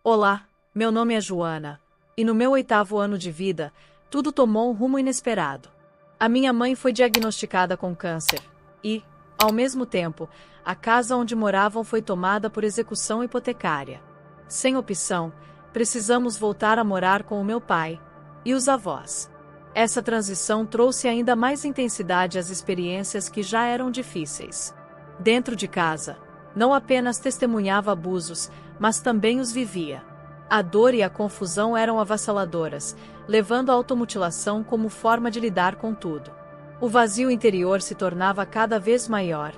Olá, meu nome é Joana, e no meu 8º ano de vida, tudo tomou um rumo inesperado. A minha mãe foi diagnosticada com câncer, e, ao mesmo tempo, a casa onde moravam foi tomada por execução hipotecária. Sem opção, precisamos voltar a morar com o meu pai e os avós. Essa transição trouxe ainda mais intensidade às experiências que já eram difíceis. Dentro de casa, não apenas testemunhava abusos, mas também os vivia. A dor e a confusão eram avassaladoras, levando a automutilação como forma de lidar com tudo. O vazio interior se tornava cada vez maior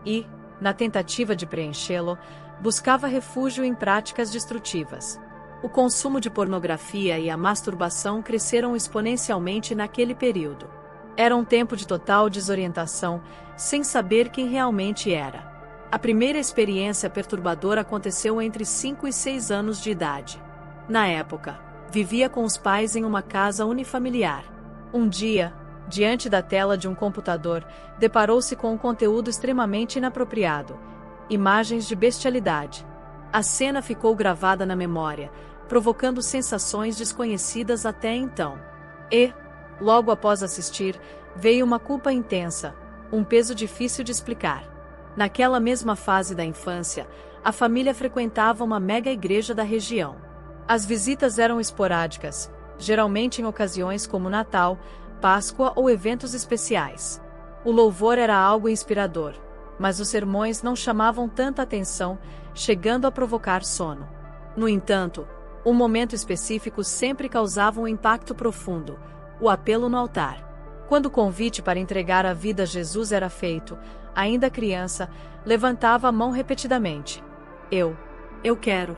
e, na tentativa de preenchê-lo, buscava refúgio em práticas destrutivas. O consumo de pornografia e a masturbação cresceram exponencialmente naquele período. Era um tempo de total desorientação, sem saber quem realmente era. A primeira experiência perturbadora aconteceu entre 5 e 6 anos de idade. Na época, vivia com os pais em uma casa unifamiliar. Um dia, diante da tela de um computador, deparou-se com um conteúdo extremamente inapropriado. Imagens de bestialidade. A cena ficou gravada na memória, provocando sensações desconhecidas até então. E, logo após assistir, veio uma culpa intensa, um peso difícil de explicar. Naquela mesma fase da infância, a família frequentava uma mega igreja da região. As visitas eram esporádicas, geralmente em ocasiões como Natal, Páscoa ou eventos especiais. O louvor era algo inspirador, mas os sermões não chamavam tanta atenção, chegando a provocar sono. No entanto, um momento específico sempre causava um impacto profundo: o apelo no altar. Quando o convite para entregar a vida a Jesus era feito, ainda criança, levantava a mão repetidamente. Eu quero.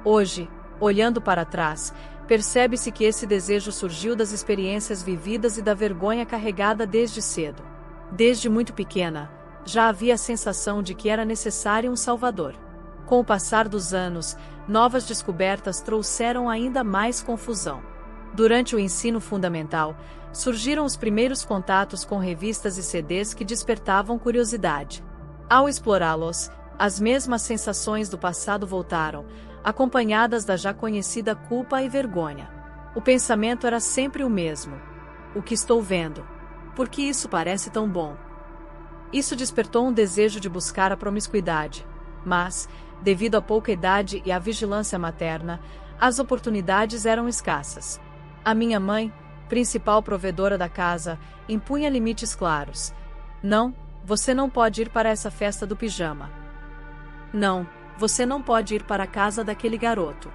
Hoje, olhando para trás, percebe-se que esse desejo surgiu das experiências vividas e da vergonha carregada desde cedo. Desde muito pequena, já havia a sensação de que era necessário um Salvador. Com o passar dos anos, novas descobertas trouxeram ainda mais confusão. Durante o ensino fundamental, surgiram os primeiros contatos com revistas e CDs que despertavam curiosidade. Ao explorá-los, as mesmas sensações do passado voltaram, acompanhadas da já conhecida culpa e vergonha. O pensamento era sempre o mesmo: o que estou vendo? Por que isso parece tão bom? Isso despertou um desejo de buscar a promiscuidade, mas, devido à pouca idade e à vigilância materna, as oportunidades eram escassas. A minha mãe, principal provedora da casa, impunha limites claros. Não, você não pode ir para essa festa do pijama. Não, você não pode ir para a casa daquele garoto.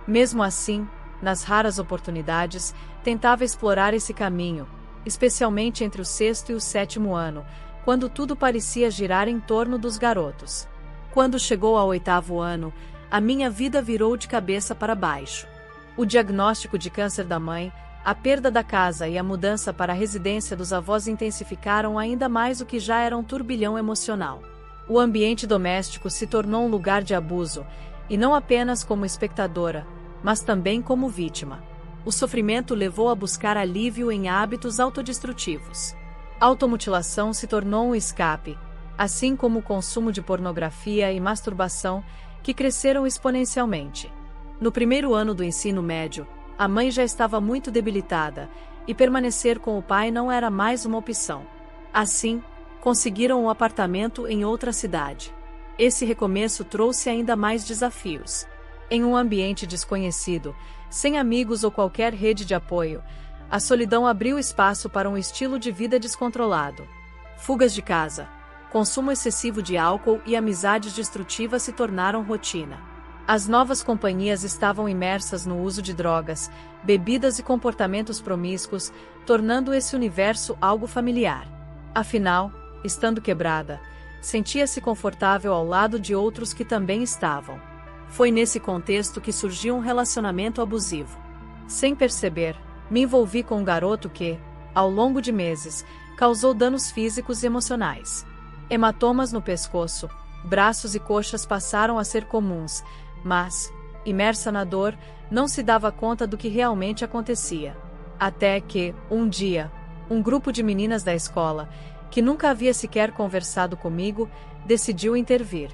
Mesmo assim, nas raras oportunidades, tentava explorar esse caminho, especialmente entre o 6º e o 7º ano, quando tudo parecia girar em torno dos garotos. Quando chegou ao 8º ano, a minha vida virou de cabeça para baixo. O diagnóstico de câncer da mãe, a perda da casa e a mudança para a residência dos avós intensificaram ainda mais o que já era um turbilhão emocional. O ambiente doméstico se tornou um lugar de abuso, e não apenas como espectadora, mas também como vítima. O sofrimento levou a buscar alívio em hábitos autodestrutivos. A automutilação se tornou um escape, assim como o consumo de pornografia e masturbação, que cresceram exponencialmente. No primeiro ano do ensino médio, a mãe já estava muito debilitada, e permanecer com o pai não era mais uma opção. Assim, conseguiram um apartamento em outra cidade. Esse recomeço trouxe ainda mais desafios. Em um ambiente desconhecido, sem amigos ou qualquer rede de apoio, a solidão abriu espaço para um estilo de vida descontrolado. Fugas de casa, consumo excessivo de álcool e amizades destrutivas se tornaram rotina. As novas companhias estavam imersas no uso de drogas, bebidas e comportamentos promíscuos, tornando esse universo algo familiar. Afinal, estando quebrada, sentia-se confortável ao lado de outros que também estavam. Foi nesse contexto que surgiu um relacionamento abusivo. Sem perceber, me envolvi com um garoto que, ao longo de meses, causou danos físicos e emocionais. Hematomas no pescoço, braços e coxas passaram a ser comuns, mas, imersa na dor, não se dava conta do que realmente acontecia. Até que, um dia, um grupo de meninas da escola, que nunca havia sequer conversado comigo, decidiu intervir.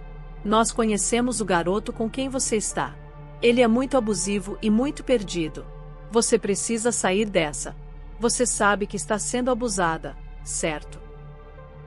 Nós conhecemos o garoto com quem você está. Ele é muito abusivo e muito perdido. Você precisa sair dessa. Você sabe que está sendo abusada, certo?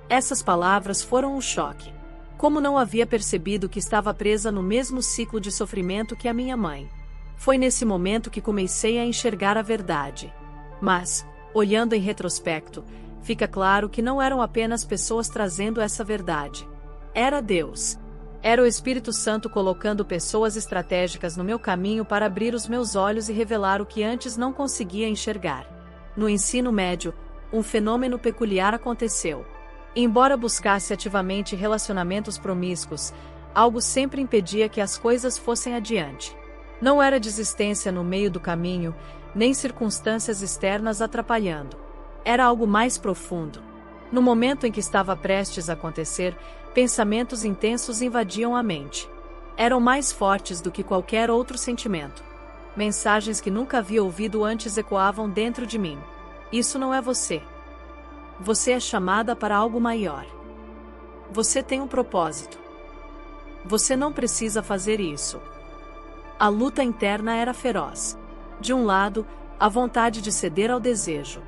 Essas palavras foram um choque. Como não havia percebido que estava presa no mesmo ciclo de sofrimento que a minha mãe. Foi nesse momento que comecei a enxergar a verdade. Mas, olhando em retrospecto, fica claro que não eram apenas pessoas trazendo essa verdade. Era Deus. Era o Espírito Santo colocando pessoas estratégicas no meu caminho para abrir os meus olhos e revelar o que antes não conseguia enxergar. No ensino médio, um fenômeno peculiar aconteceu. Embora buscasse ativamente relacionamentos promíscuos, algo sempre impedia que as coisas fossem adiante. Não era desistência no meio do caminho, nem circunstâncias externas atrapalhando. Era algo mais profundo. No momento em que estava prestes a acontecer, pensamentos intensos invadiam a mente. Eram mais fortes do que qualquer outro sentimento. Mensagens que nunca havia ouvido antes ecoavam dentro de mim. Isso não é você. Você é chamada para algo maior. Você tem um propósito. Você não precisa fazer isso. A luta interna era feroz. De um lado, a vontade de ceder ao desejo.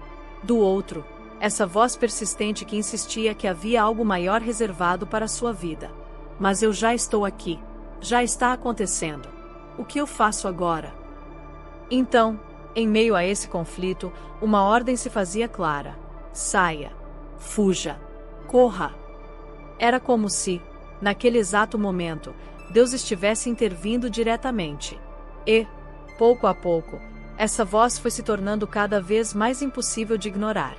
Do outro, essa voz persistente que insistia que havia algo maior reservado para sua vida. Mas eu já estou aqui. Já está acontecendo. O que eu faço agora? Então, em meio a esse conflito, uma ordem se fazia clara. Saia. Fuja. Corra. Era como se, naquele exato momento, Deus estivesse intervindo diretamente. E, pouco a pouco, essa voz foi se tornando cada vez mais impossível de ignorar.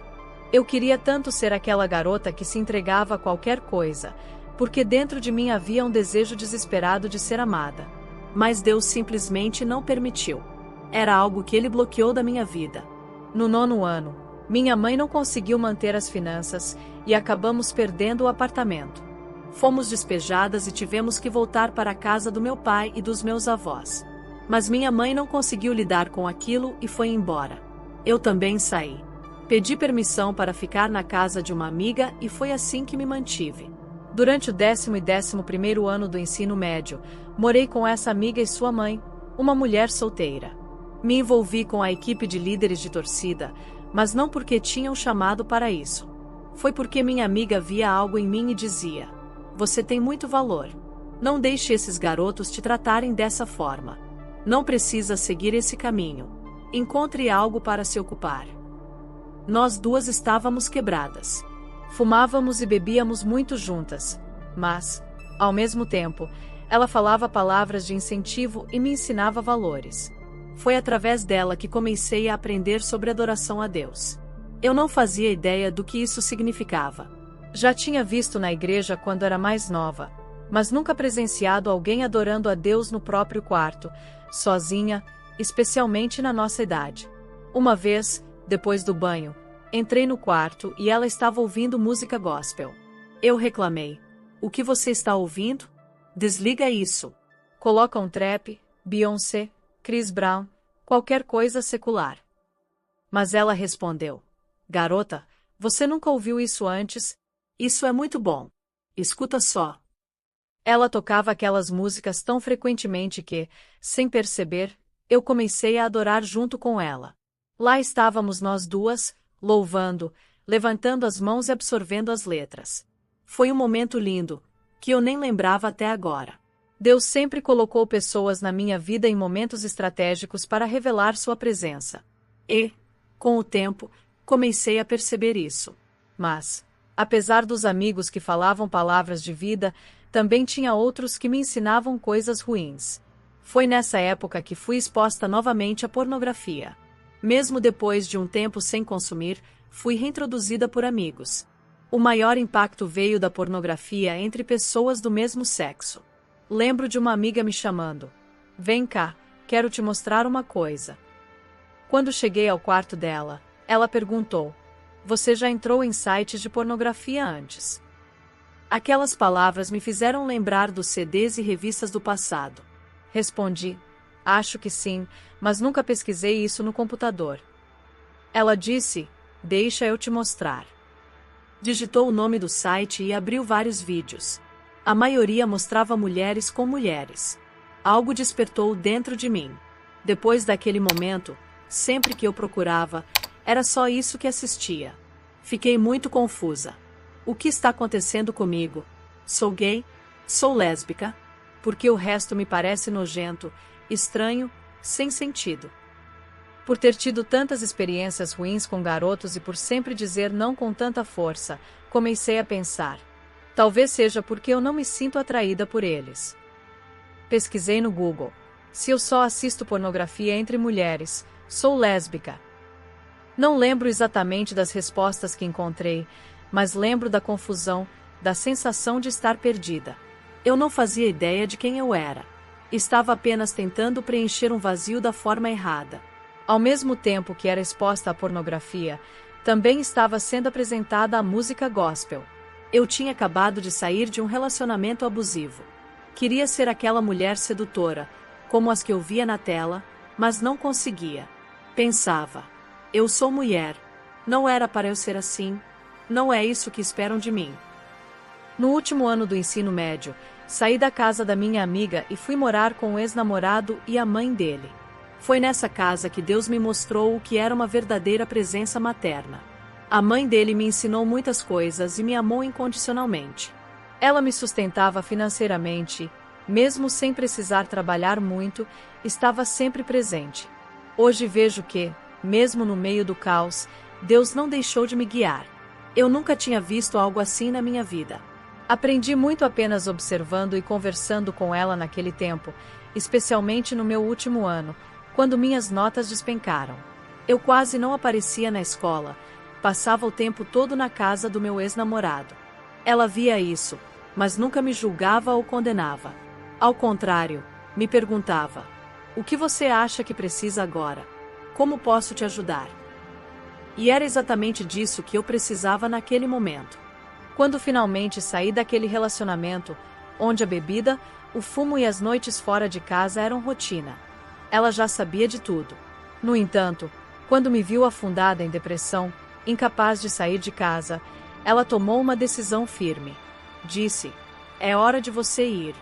Eu queria tanto ser aquela garota que se entregava a qualquer coisa, porque dentro de mim havia um desejo desesperado de ser amada. Mas Deus simplesmente não permitiu. Era algo que Ele bloqueou da minha vida. No 9º ano, minha mãe não conseguiu manter as finanças e acabamos perdendo o apartamento. Fomos despejadas e tivemos que voltar para a casa do meu pai e dos meus avós. Mas minha mãe não conseguiu lidar com aquilo e foi embora. Eu também saí. Pedi permissão para ficar na casa de uma amiga e foi assim que me mantive. Durante o 10º e 11º ano do ensino médio, morei com essa amiga e sua mãe, uma mulher solteira. Me envolvi com a equipe de líderes de torcida, mas não porque tinham chamado para isso. Foi porque minha amiga via algo em mim e dizia: você tem muito valor. Não deixe esses garotos te tratarem dessa forma. Não precisa seguir esse caminho. Encontre algo para se ocupar. Nós duas estávamos quebradas. Fumávamos e bebíamos muito juntas, mas, ao mesmo tempo, ela falava palavras de incentivo e me ensinava valores. Foi através dela que comecei a aprender sobre adoração a Deus. Eu não fazia ideia do que isso significava. Já tinha visto na igreja quando era mais nova, mas nunca presenciado alguém adorando a Deus no próprio quarto, sozinha, especialmente na nossa idade. Uma vez, depois do banho, entrei no quarto e ela estava ouvindo música gospel. Eu reclamei: o que você está ouvindo? Desliga isso. Coloca um trap, Beyoncé, Chris Brown, qualquer coisa secular. Mas ela respondeu: garota, você nunca ouviu isso antes? Isso é muito bom. Escuta só. Ela tocava aquelas músicas tão frequentemente que, sem perceber, eu comecei a adorar junto com ela. Lá estávamos nós duas, louvando, levantando as mãos e absorvendo as letras. Foi um momento lindo, que eu nem lembrava até agora. Deus sempre colocou pessoas na minha vida em momentos estratégicos para revelar sua presença. E, com o tempo, comecei a perceber isso. Mas, apesar dos amigos que falavam palavras de vida, também tinha outros que me ensinavam coisas ruins. Foi nessa época que fui exposta novamente à pornografia. Mesmo depois de um tempo sem consumir, fui reintroduzida por amigos. O maior impacto veio da pornografia entre pessoas do mesmo sexo. Lembro de uma amiga me chamando: vem cá, quero te mostrar uma coisa. Quando cheguei ao quarto dela, ela perguntou: você já entrou em sites de pornografia antes? Aquelas palavras me fizeram lembrar dos CDs e revistas do passado. Respondi: acho que sim, mas nunca pesquisei isso no computador. Ela disse: deixa eu te mostrar. Digitou o nome do site e abriu vários vídeos. A maioria mostrava mulheres com mulheres. Algo despertou dentro de mim. Depois daquele momento, sempre que eu procurava, era só isso que assistia. Fiquei muito confusa. O que está acontecendo comigo? Sou gay? Sou lésbica? Porque o resto me parece nojento, estranho, sem sentido. Por ter tido tantas experiências ruins com garotos e por sempre dizer não com tanta força, comecei a pensar. Talvez seja porque eu não me sinto atraída por eles. Pesquisei no Google. Se eu só assisto pornografia entre mulheres, sou lésbica. Não lembro exatamente das respostas que encontrei, mas lembro da confusão, da sensação de estar perdida. Eu não fazia ideia de quem eu era. Estava apenas tentando preencher um vazio da forma errada. Ao mesmo tempo que era exposta à pornografia, também estava sendo apresentada a música gospel. Eu tinha acabado de sair de um relacionamento abusivo. Queria ser aquela mulher sedutora, como as que eu via na tela, mas não conseguia. Pensava, eu sou mulher, não era para eu ser assim, não é isso que esperam de mim. No último ano do ensino médio, saí da casa da minha amiga e fui morar com o ex-namorado e a mãe dele. Foi nessa casa que Deus me mostrou o que era uma verdadeira presença materna. A mãe dele me ensinou muitas coisas e me amou incondicionalmente. Ela me sustentava financeiramente, mesmo sem precisar trabalhar muito, estava sempre presente. Hoje vejo que, mesmo no meio do caos, Deus não deixou de me guiar. Eu nunca tinha visto algo assim na minha vida. Aprendi muito apenas observando e conversando com ela naquele tempo, especialmente no meu último ano, quando minhas notas despencaram. Eu quase não aparecia na escola, passava o tempo todo na casa do meu ex-namorado. Ela via isso, mas nunca me julgava ou condenava. Ao contrário, me perguntava: o que você acha que precisa agora? Como posso te ajudar? E era exatamente disso que eu precisava naquele momento. Quando finalmente saí daquele relacionamento, onde a bebida, o fumo e as noites fora de casa eram rotina. Ela já sabia de tudo. No entanto, quando me viu afundada em depressão, incapaz de sair de casa, ela tomou uma decisão firme. Disse: é hora de você ir.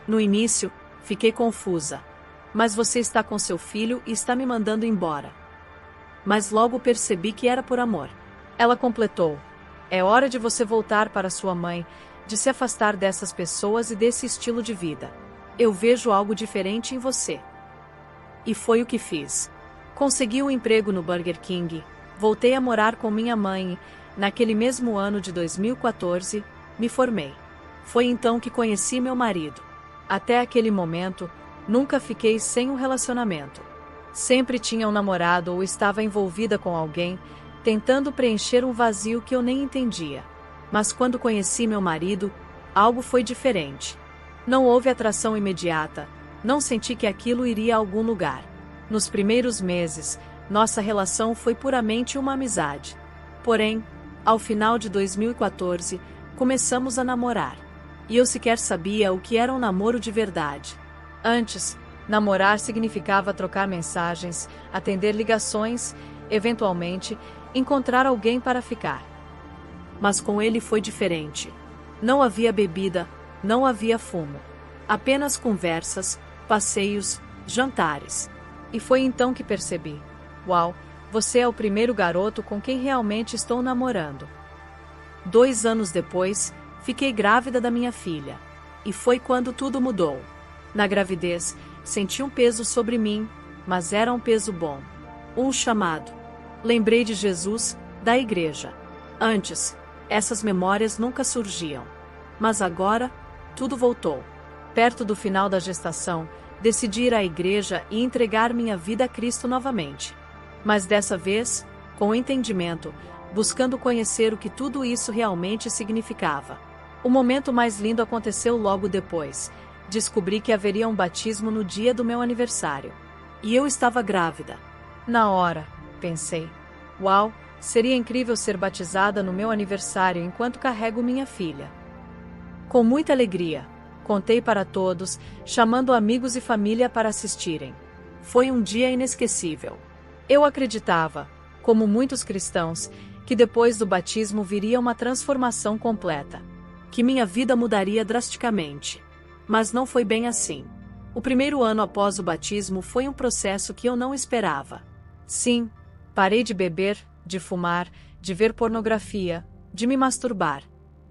No início, fiquei confusa. Mas você está com seu filho e está me mandando embora. Mas logo percebi que era por amor. Ela completou: é hora de você voltar para sua mãe, de se afastar dessas pessoas e desse estilo de vida. Eu vejo algo diferente em você. E foi o que fiz. Consegui um emprego no Burger King, voltei a morar com minha mãe e, naquele mesmo ano de 2014, me formei. Foi então que conheci meu marido. Até aquele momento, nunca fiquei sem um relacionamento. Sempre tinha um namorado ou estava envolvida com alguém, tentando preencher um vazio que eu nem entendia. Mas quando conheci meu marido, algo foi diferente. Não houve atração imediata, não senti que aquilo iria a algum lugar. Nos primeiros meses, nossa relação foi puramente uma amizade. Porém, ao final de 2014, começamos a namorar. E eu sequer sabia o que era um namoro de verdade. Antes, namorar significava trocar mensagens, atender ligações, eventualmente, encontrar alguém para ficar. Mas com ele foi diferente. Não havia bebida, não havia fumo. Apenas conversas, passeios, jantares. E foi então que percebi: uau, você é o primeiro garoto com quem realmente estou namorando. 2 anos depois, fiquei grávida da minha filha. E foi quando tudo mudou. Na gravidez, senti um peso sobre mim, mas era um peso bom. Um chamado. Lembrei de Jesus, da igreja. Antes, essas memórias nunca surgiam. Mas agora, tudo voltou. Perto do final da gestação, decidi ir à igreja e entregar minha vida a Cristo novamente. Mas dessa vez, com entendimento, buscando conhecer o que tudo isso realmente significava. O momento mais lindo aconteceu logo depois. Descobri que haveria um batismo no dia do meu aniversário. E eu estava grávida. Na hora, pensei: uau, seria incrível ser batizada no meu aniversário enquanto carrego minha filha. Com muita alegria, contei para todos, chamando amigos e família para assistirem. Foi um dia inesquecível. Eu acreditava, como muitos cristãos, que depois do batismo viria uma transformação completa. Que minha vida mudaria drasticamente. Mas não foi bem assim. O primeiro ano após o batismo foi um processo que eu não esperava. Sim, parei de beber, de fumar, de ver pornografia, de me masturbar.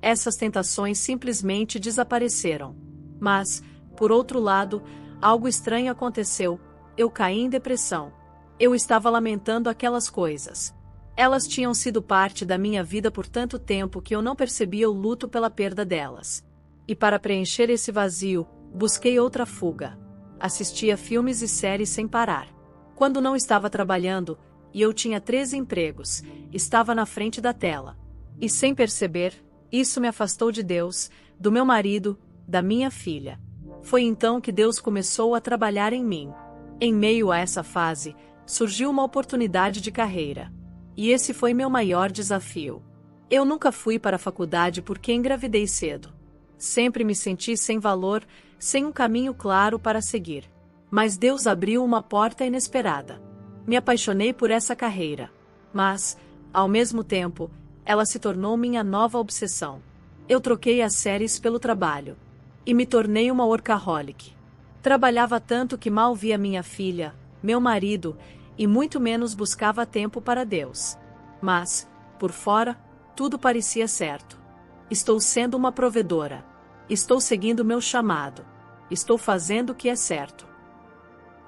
Essas tentações simplesmente desapareceram. Mas, por outro lado, algo estranho aconteceu. Eu caí em depressão. Eu estava lamentando aquelas coisas. Elas tinham sido parte da minha vida por tanto tempo que eu não percebia o luto pela perda delas. E para preencher esse vazio, busquei outra fuga. Assistia filmes e séries sem parar. Quando não estava trabalhando, e eu tinha 13 empregos, estava na frente da tela. E sem perceber, isso me afastou de Deus, do meu marido, da minha filha. Foi então que Deus começou a trabalhar em mim. Em meio a essa fase, surgiu uma oportunidade de carreira. E esse foi meu maior desafio. Eu nunca fui para a faculdade porque engravidei cedo. Sempre me senti sem valor, sem um caminho claro para seguir. Mas Deus abriu uma porta inesperada. Me apaixonei por essa carreira. Mas, ao mesmo tempo, ela se tornou minha nova obsessão. Eu troquei as séries pelo trabalho. E me tornei uma workaholic. Trabalhava tanto que mal via minha filha, meu marido, e muito menos buscava tempo para Deus. Mas, por fora, tudo parecia certo. Estou sendo uma provedora. Estou seguindo meu chamado. Estou fazendo o que é certo.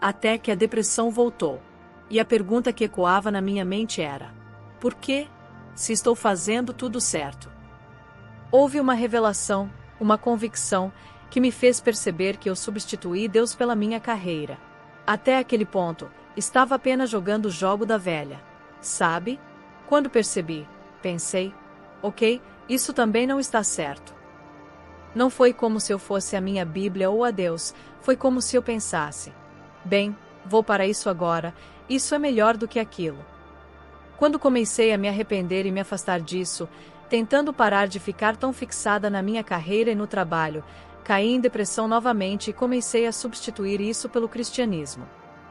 Até que a depressão voltou. E a pergunta que ecoava na minha mente era: por quê? Se estou fazendo tudo certo. Houve uma revelação, uma convicção, que me fez perceber que eu substituí Deus pela minha carreira. Até aquele ponto, estava apenas jogando o jogo da velha. Sabe? Quando percebi, pensei: ok, isso também não está certo. Não foi como se eu fosse a minha Bíblia ou a Deus, foi como se eu pensasse: bem, vou para isso agora, isso é melhor do que aquilo. Quando comecei a me arrepender e me afastar disso, tentando parar de ficar tão fixada na minha carreira e no trabalho, caí em depressão novamente e comecei a substituir isso pelo cristianismo.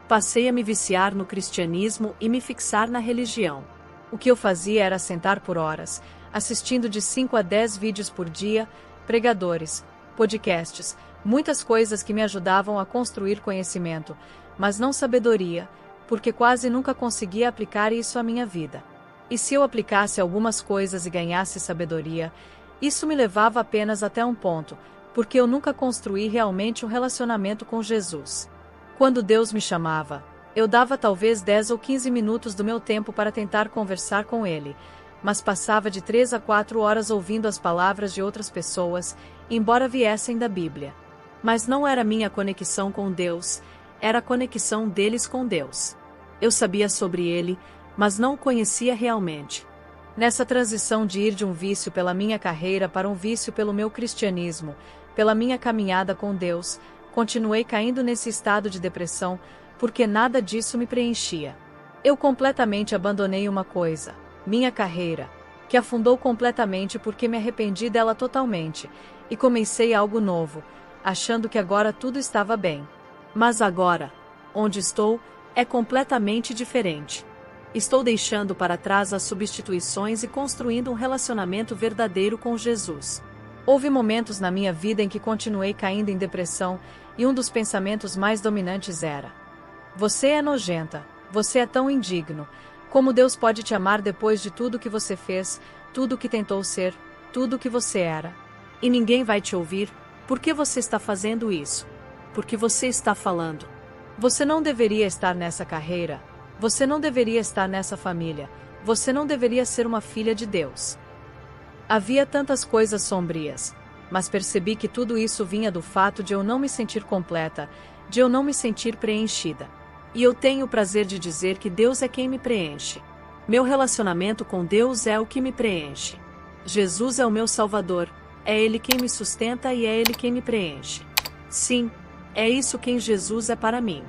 Passei a me viciar no cristianismo e me fixar na religião. O que eu fazia era sentar por horas, assistindo de 5 a 10 vídeos por dia, pregadores, podcasts, muitas coisas que me ajudavam a construir conhecimento, mas não sabedoria, porque quase nunca conseguia aplicar isso à minha vida. E se eu aplicasse algumas coisas e ganhasse sabedoria, isso me levava apenas até um ponto, porque eu nunca construí realmente um relacionamento com Jesus. Quando Deus me chamava, eu dava talvez 10 ou 15 minutos do meu tempo para tentar conversar com Ele, mas passava de 3 a 4 horas ouvindo as palavras de outras pessoas, embora viessem da Bíblia. Mas não era minha conexão com Deus, era a conexão deles com Deus. Eu sabia sobre Ele, mas não o conhecia realmente. Nessa transição de ir de um vício pela minha carreira para um vício pelo meu cristianismo, pela minha caminhada com Deus, continuei caindo nesse estado de depressão, porque nada disso me preenchia. Eu completamente abandonei uma coisa, minha carreira, que afundou completamente porque me arrependi dela totalmente, e comecei algo novo, achando que agora tudo estava bem. Mas agora, onde estou, é completamente diferente. Estou deixando para trás as substituições e construindo um relacionamento verdadeiro com Jesus. Houve momentos na minha vida em que continuei caindo em depressão, e um dos pensamentos mais dominantes era: você é nojenta, você é tão indigno, como Deus pode te amar depois de tudo que você fez, tudo que tentou ser, tudo que você era? E ninguém vai te ouvir, por que você está fazendo isso? Porque você está falando. Você não deveria estar nessa carreira, você não deveria estar nessa família, você não deveria ser uma filha de Deus. Havia tantas coisas sombrias, mas percebi que tudo isso vinha do fato de eu não me sentir completa, de eu não me sentir preenchida. E eu tenho o prazer de dizer que Deus é quem me preenche. Meu relacionamento com Deus é o que me preenche. Jesus é o meu Salvador, é Ele quem me sustenta e é Ele quem me preenche. Sim, é isso quem Jesus é para mim.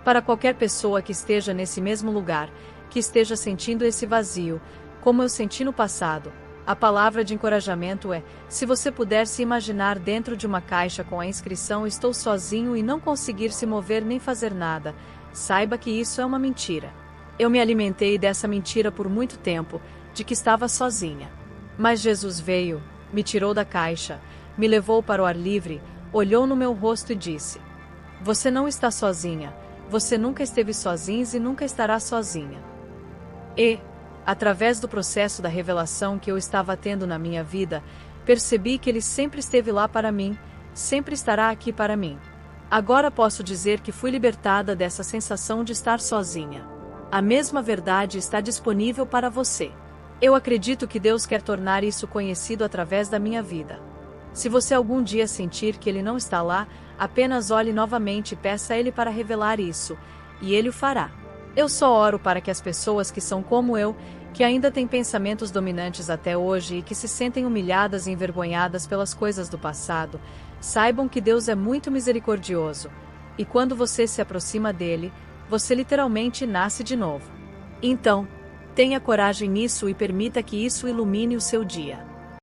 Para qualquer pessoa que esteja nesse mesmo lugar, que esteja sentindo esse vazio, como eu senti no passado, a palavra de encorajamento é: se você puder se imaginar dentro de uma caixa com a inscrição "Estou sozinho" e não conseguir se mover nem fazer nada, saiba que isso é uma mentira. Eu me alimentei dessa mentira por muito tempo, de que estava sozinha. Mas Jesus veio, me tirou da caixa, me levou para o ar livre, olhou no meu rosto e disse: Você não está sozinha, você nunca esteve sozinha e nunca estará sozinha. E, através do processo da revelação que eu estava tendo na minha vida, percebi que Ele sempre esteve lá para mim, sempre estará aqui para mim. Agora posso dizer que fui libertada dessa sensação de estar sozinha. A mesma verdade está disponível para você. Eu acredito que Deus quer tornar isso conhecido através da minha vida. Se você algum dia sentir que Ele não está lá, apenas olhe novamente e peça a Ele para revelar isso, e Ele o fará. Eu só oro para que as pessoas que são como eu, que ainda têm pensamentos dominantes até hoje e que se sentem humilhadas e envergonhadas pelas coisas do passado, saibam que Deus é muito misericordioso, e quando você se aproxima dele, você literalmente nasce de novo. Então, tenha coragem nisso e permita que isso ilumine o seu dia.